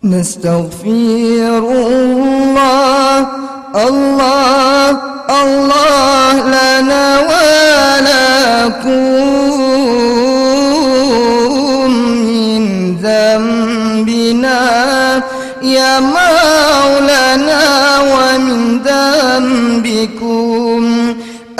نستغفر الله الله الله لنا ولكم من ذنبنا يا مولانا ومن ذنبكم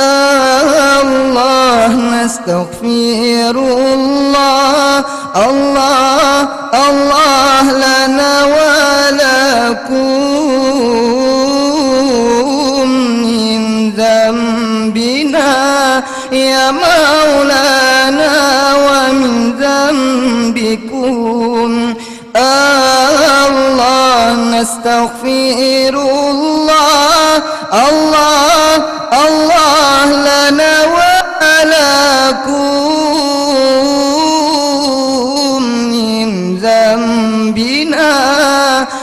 الله نستغفر الله الله الله لنا ولكم من ذنبنا يا مولانا ومن ذنبكم الله نستغفر الله الله الله لنا ولكم من ذنبنا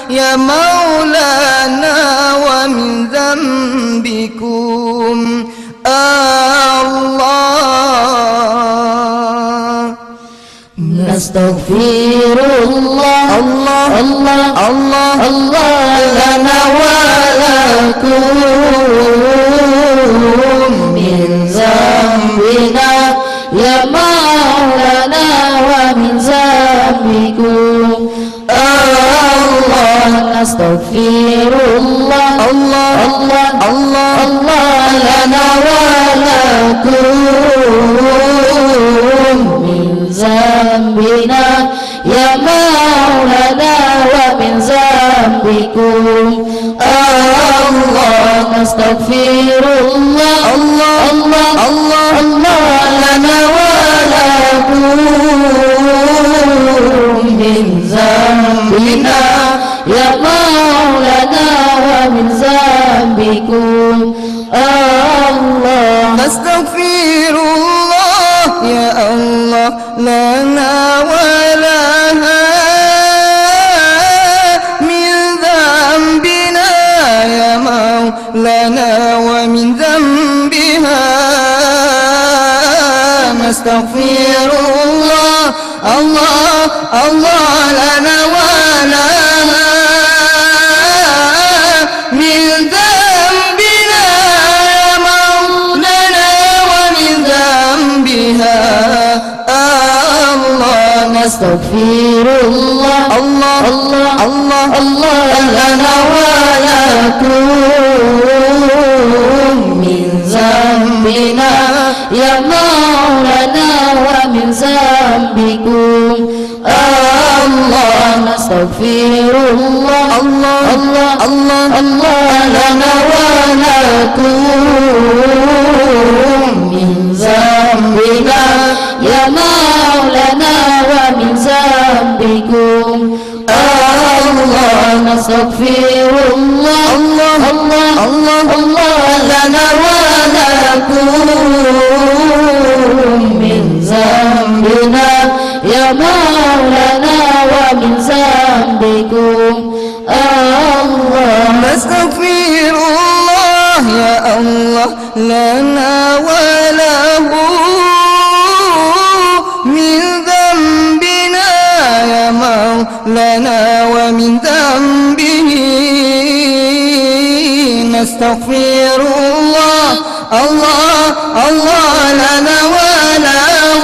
يا مولانا ومن ذنبكم الله نستغفر الله الله الله الله الله لنا ولكم من ذنبنا يا مولانا ومن ذنبكم الله نستغفر الله الله الله الله الله لنا ولكم من ذنبنا يا مولانا ومن ذنبكم الله نستغفر الله الله الله الله الله لنا ولكم من ذنبنا يا مولانا ومن ذنبكم الله نستغفر الله يا الله لنا ولها من ذنبنا يا مولانا ومن ذنبها نستغفر الله الله الله لنا ولها من ذنبنا يا مولانا ومن ذنبها نستغفر الله الله الله الله الله لنا ولكم من ذنبنا يا مولانا ومن ذنبكم الله نستغفر الله الله الله الله الله لنا ولكم من ذنبنا يا مولانا ومن ذنبكم الله نستغفر الله الله الله الله الله لنا ولكم من ذنبنا يا مولانا ومن ذنبكم الله نستغفر الله يا الله لنا وله من ذنبنا يا مولانا ومن ذنبه نستغفر الله الله الله لنا وله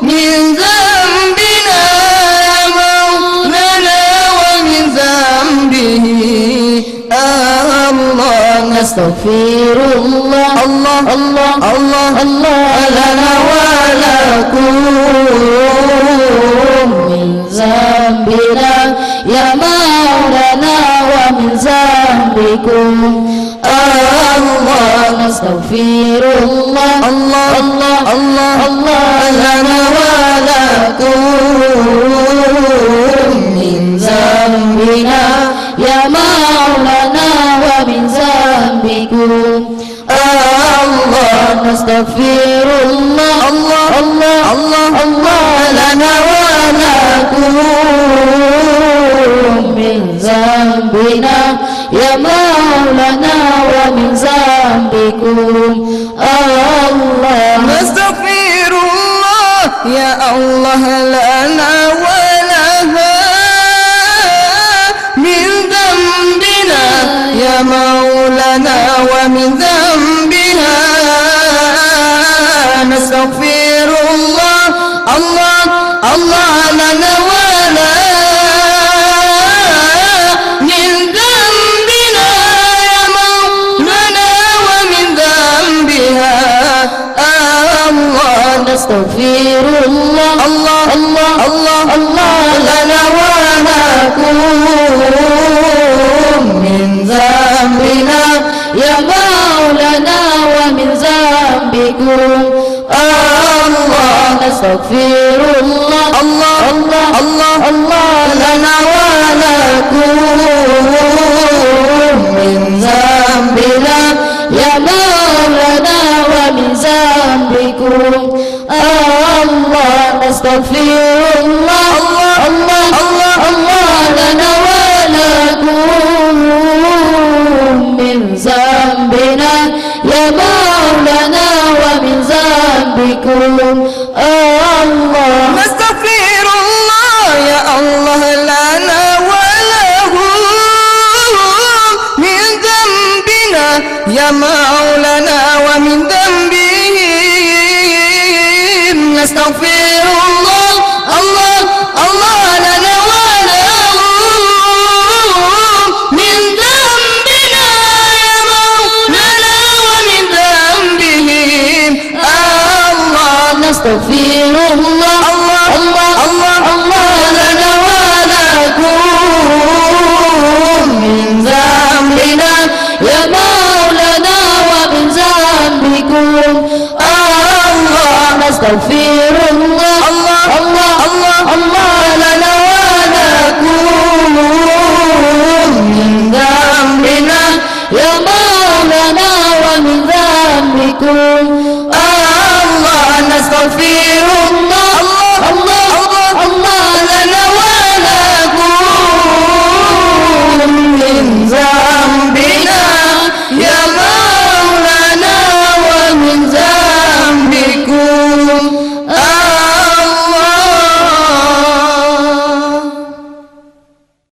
من ذنبنا يا مولانا ومن ذنبه نستغفر الله الله الله الله الله لنا ولكم من ذنبنا يا مولانا ومن ذنبكم الله نستغفر الله الله الله الله الله لنا ولكم من ذنبنا يا مولانا ومن ذنبكم الله نستغفر الله الله الله الله الله لنا ولكم من ذنبنا يا مولانا ومن ذنبكم الله نستغفر الله يا الله لنا ولها نستغفر الله الله الله الله الله لنا ولكم من ذنبنا يا مولانا ومن ذنبكم الله نستغفر الله الله الله الله الله لنا ولكم من ذنبنا يا مولانا ومن ذنبكم الله نستغفر الله الله الله الله لنا ولكم من ذنبنا يا مولانا ومن ذنبكم الله نستغفر الله يا الله لنا ولهم من ذنبنا يا مولانا ومن ذنبهم نستغفر الله الله الله لنا ولهم من ذنبنا يا مولانا ومن ذنبهم الله نستغفر الله الله الله الله الله لنا ولكم من ذنبنا يا مولانا ومن ذنبكم الله نستغفر الله الله الله الله الله لنا ولكم من ذنبنا يا مولانا ومن ذنبكم